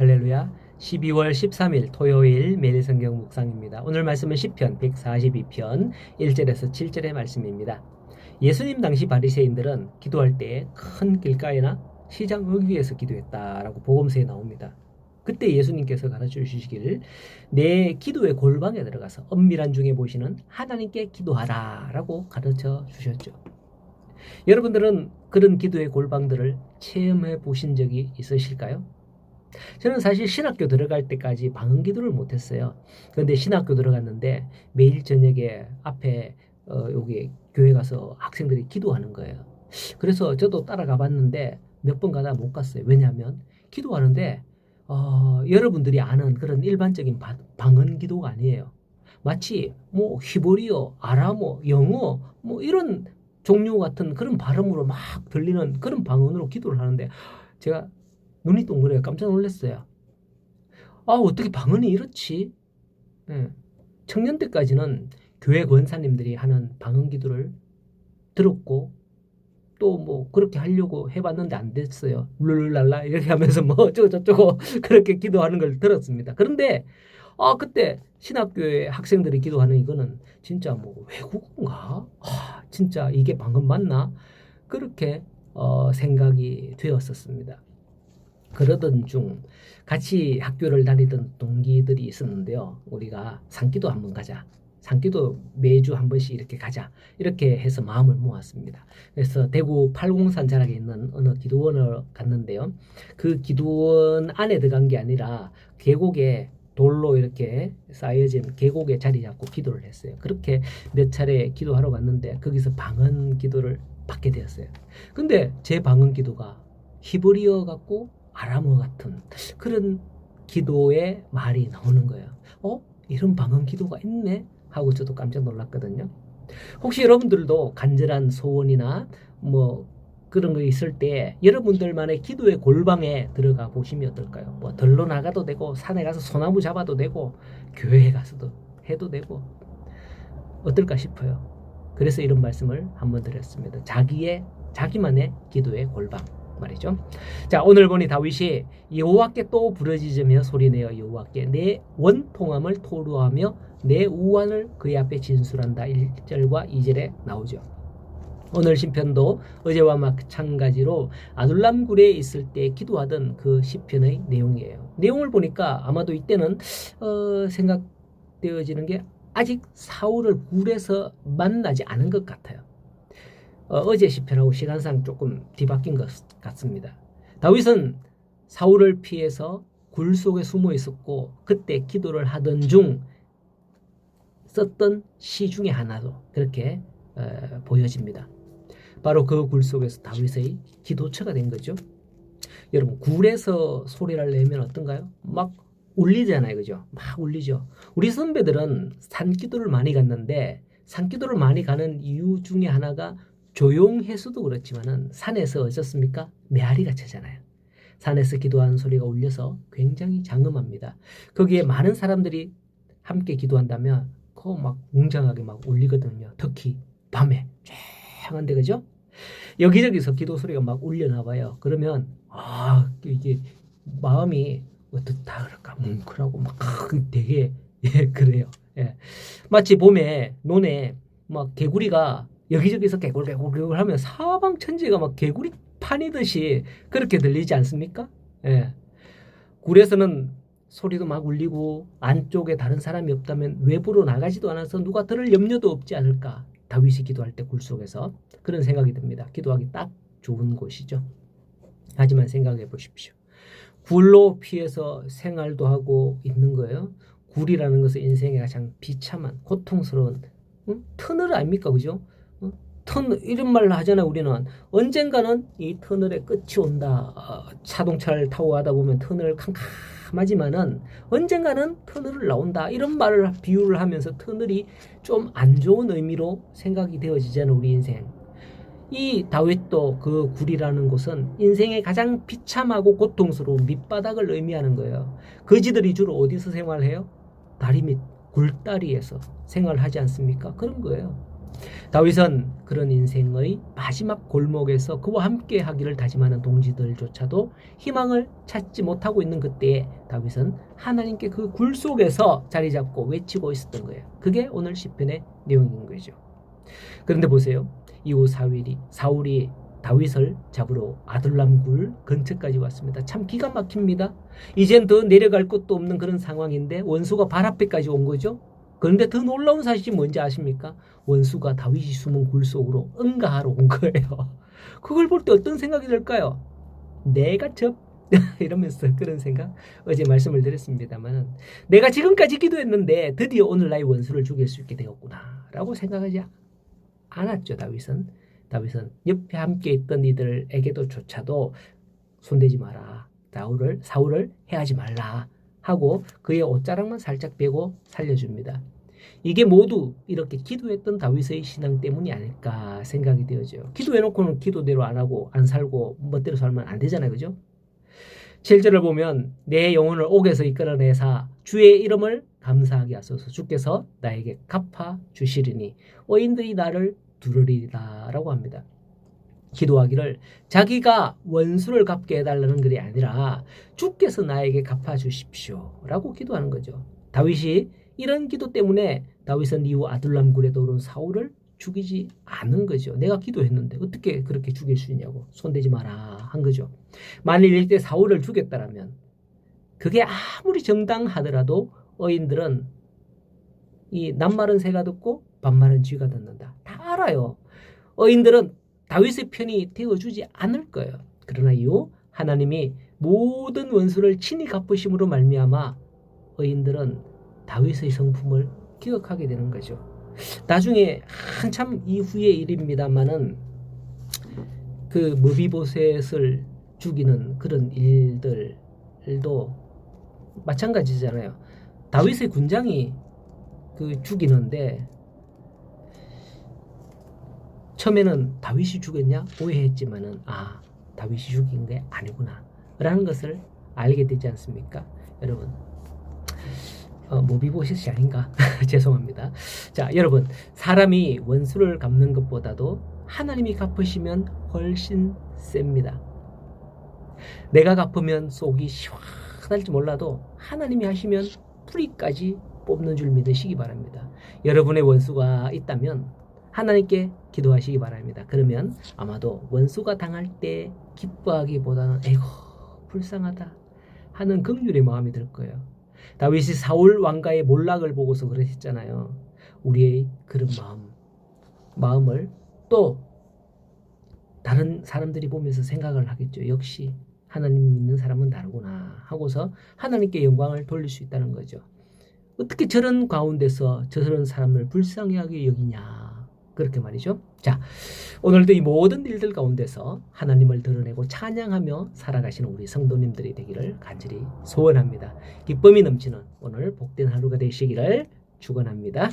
할렐루야. 12월 13일 토요일 매일 성경 묵상입니다. 오늘 말씀은 시편 142편 1절에서 7절의 말씀입니다. 예수님 당시 바리새인들은 기도할 때 큰 길가에나 시장 어귀에서 기도했다라고 복음서에 나옵니다. 그때 예수님께서 가르쳐 주시기를 내 기도의 골방에 들어가서 엄밀한 중에 보시는 하나님께 기도하라라고 가르쳐 주셨죠. 여러분들은 그런 기도의 골방들을 체험해 보신 적이 있으실까요? 저는 사실 신학교 들어갈 때까지 방언 기도를 못했어요. 그런데 신학교 들어갔는데 매일 저녁에 앞에 여기 교회 가서 학생들이 기도하는 거예요. 그래서 저도 따라가 봤는데 몇 번 가다 못 갔어요. 왜냐하면 기도하는데 여러분들이 아는 그런 일반적인 방언 기도가 아니에요. 마치 뭐 히브리어, 아람어, 영어 뭐 이런 종류 같은 그런 발음으로 막 들리는 그런 방언으로 기도를 하는데 제가 눈이 동그래요. 깜짝 놀랐어요. 어떻게 방언이 이렇지? 예. 청년 때까지는 교회 권사님들이 하는 방언 기도를 들었고 또 뭐 그렇게 하려고 해봤는데 안 됐어요. 룰랄라 이렇게 하면서 뭐 어쩌고저쩌고 그렇게 기도하는 걸 들었습니다. 그런데 그때 신학교의 학생들이 기도하는 이거는 진짜 뭐 외국어인가? 진짜 이게 방언 맞나? 그렇게 생각이 되었었습니다. 그러던 중 같이 학교를 다니던 동기들이 있었는데요. 우리가 산기도 한번 가자. 산기도 매주 한 번씩 이렇게 가자. 이렇게 해서 마음을 모았습니다. 그래서 대구 팔공산 자락에 있는 어느 기도원을 갔는데요. 그 기도원 안에 들어간 게 아니라 계곡에 돌로 이렇게 쌓여진 계곡에 자리 잡고 기도를 했어요. 그렇게 몇 차례 기도하러 갔는데 거기서 방언 기도를 받게 되었어요. 근데 제 방언 기도가 히브리어 같고 아람어 같은 그런 기도의 말이 나오는 거예요. 이런 방언 기도가 있네? 하고 저도 깜짝 놀랐거든요. 혹시 여러분들도 간절한 소원이나 뭐 그런 거 있을 때 여러분들만의 기도의 골방에 들어가 보시면 어떨까요? 뭐 들로 나가도 되고 산에 가서 소나무 잡아도 되고 교회에 가서도 해도 되고 어떨까 싶어요. 그래서 이런 말씀을 한번 드렸습니다. 자기만의 기도의 골방 말이죠. 자, 오늘 보니 다윗이 여호와께 또 부르짖으며 소리내어 여호와께 내 원통함을 토로하며 내 우환을 그의 앞에 진술한다. 1절과 2절에 나오죠. 오늘 시편도 어제와 마찬가지로 아둘람 굴에 있을 때 기도하던 그 시편의 내용이에요. 내용을 보니까 아마도 이때는 생각되어지는 게 아직 사울을 굴에서 만나지 않은 것 같아요. 어제 시편하고 시간상 조금 뒤바뀐 것 같습니다. 다윗은 사울을 피해서 굴 속에 숨어 있었고 그때 기도를 하던 중 썼던 시 중에 하나도 그렇게 보여집니다. 바로 그 굴 속에서 다윗의 기도처가 된 거죠. 여러분 굴에서 소리를 내면 어떤가요? 막 울리잖아요. 그죠? 막 울리죠. 우리 선배들은 산기도를 많이 갔는데 산기도를 많이 가는 이유 중에 하나가 조용해서도 그렇지만은 산에서 어떻습니까? 메아리가 쳐잖아요. 산에서 기도하는 소리가 울려서 굉장히 장엄합니다. 거기에 많은 사람들이 함께 기도한다면 그거 막 웅장하게 막 울리거든요. 특히 밤에 조용한데 그죠? 여기저기서 기도 소리가 막 울려나 봐요. 그러면 이게 마음이 어떻다 그럴까 뭉클하고 막 되게 그래요. 예. 마치 봄에 논에 막 개구리가 여기저기서 개굴개굴 하면 사방천지가 막 개구리 판이듯이 그렇게 들리지 않습니까? 예. 굴에서는 소리도 막 울리고 안쪽에 다른 사람이 없다면 외부로 나가지도 않아서 누가 들을 염려도 없지 않을까. 다윗이 기도할 때 굴 속에서 그런 생각이 듭니다. 기도하기 딱 좋은 곳이죠. 하지만 생각해 보십시오. 굴로 피해서 생활도 하고 있는 거예요. 굴이라는 것은 인생의 가장 비참한 고통스러운 터널 아닙니까? 그죠? 이런 말을 하잖아요. 우리는 언젠가는 이 터널의 끝이 온다. 자동차를 타고 가다 보면 터널 캄캄하지만은 언젠가는 터널을 나온다. 이런 말을 비유를 하면서 터널이 좀 안 좋은 의미로 생각이 되어지잖아요. 우리 인생. 이 다윗도 그 굴이라는 곳은 인생의 가장 비참하고 고통스러운 밑바닥을 의미하는 거예요. 거지들이 주로 어디서 생활해요? 다리 밑 굴다리에서 생활하지 않습니까? 그런 거예요. 다윗은 그런 인생의 마지막 골목에서 그와 함께 하기를 다짐하는 동지들조차도 희망을 찾지 못하고 있는 그때에 다윗은 하나님께 그 굴 속에서 자리 잡고 외치고 있었던 거예요. 그게 오늘 시편의 내용인 거죠. 그런데 보세요. 이후 사울이 다윗을 잡으러 아둘람 굴 근처까지 왔습니다. 참 기가 막힙니다. 이젠 더 내려갈 곳도 없는 그런 상황인데 원수가 발 앞에까지 온 거죠. 그런데 더 놀라운 사실이 뭔지 아십니까? 원수가 다윗이 숨은 굴 속으로 응가하러 온 거예요. 그걸 볼 때 어떤 생각이 들까요? 내가 이러면서 그런 생각 어제 말씀을 드렸습니다만 내가 지금까지 기도했는데 드디어 오늘 나의 원수를 죽일 수 있게 되었구나 라고 생각하지 않았죠. 다윗은 옆에 함께 있던 이들에게도 조차도 손대지 마라. 사울을 해하지 말라 하고 그의 옷자락만 살짝 빼고 살려줍니다. 이게 모두 이렇게 기도했던 다윗의 신앙 때문이 아닐까 생각이 되어져요. 기도해놓고는 기도대로 안 하고 안 살고 멋대로 살면 안 되잖아요. 그죠? 7절을 보면 내 영혼을 옥에서 이끌어내사 주의 이름을 감사하게 하소서. 주께서 나에게 갚아 주시리니 어인들이 나를 두르리라 라고 합니다. 기도하기를 자기가 원수를 갚게 해달라는 글이 아니라 주께서 나에게 갚아 주십시오 라고 기도하는 거죠. 다윗이 이런 기도 때문에 다윗은 이후 아둘람 굴에 오른 사울을 죽이지 않은 거죠. 내가 기도했는데 어떻게 그렇게 죽일 수 있냐고 손대지 마라 한 거죠. 만일 이때 사울을 죽였다면 그게 아무리 정당하더라도 어인들은 이 낱말은 새가 듣고 반말은 쥐가 듣는다. 다 알아요. 어인들은 다윗의 편이 되어주지 않을 거예요. 그러나 이후 하나님이 모든 원수를 친히 갚으심으로 말미암아 어인들은 다윗의 성품을 기억하게 되는 거죠. 나중에 한참 이후의 일입니다만은 그 무비보셋을 죽이는 그런 일들도 마찬가지잖아요. 다윗의 군장이 그 죽이는데 처음에는 다윗이 죽였냐 오해했지만은 다윗이 죽인 게 아니구나 라는 것을 알게 되지 않습니까? 여러분 모비보셋이 아닌가? 죄송합니다. 자, 여러분 사람이 원수를 갚는 것보다도 하나님이 갚으시면 훨씬 셉니다. 내가 갚으면 속이 시원할지 몰라도 하나님이 하시면 뿌리까지 뽑는 줄 믿으시기 바랍니다. 여러분의 원수가 있다면 하나님께 기도하시기 바랍니다. 그러면 아마도 원수가 당할 때 기뻐하기보다는 에이구 불쌍하다 하는 긍휼의 마음이 들 거예요. 다윗이 사울 왕가의 몰락을 보고서 그러셨잖아요. 우리의 그런 마음을 또 다른 사람들이 보면서 생각을 하겠죠. 역시 하나님 믿는 사람은 다르구나 하고서 하나님께 영광을 돌릴 수 있다는 거죠. 어떻게 저런 가운데서 저런 사람을 불쌍하게 여기냐 그렇게 말이죠. 자, 오늘도 이 모든 일들 가운데서 하나님을 드러내고 찬양하며 살아가시는 우리 성도님들이 되기를 간절히 소원합니다. 기쁨이 넘치는 오늘 복된 하루가 되시기를 축원합니다.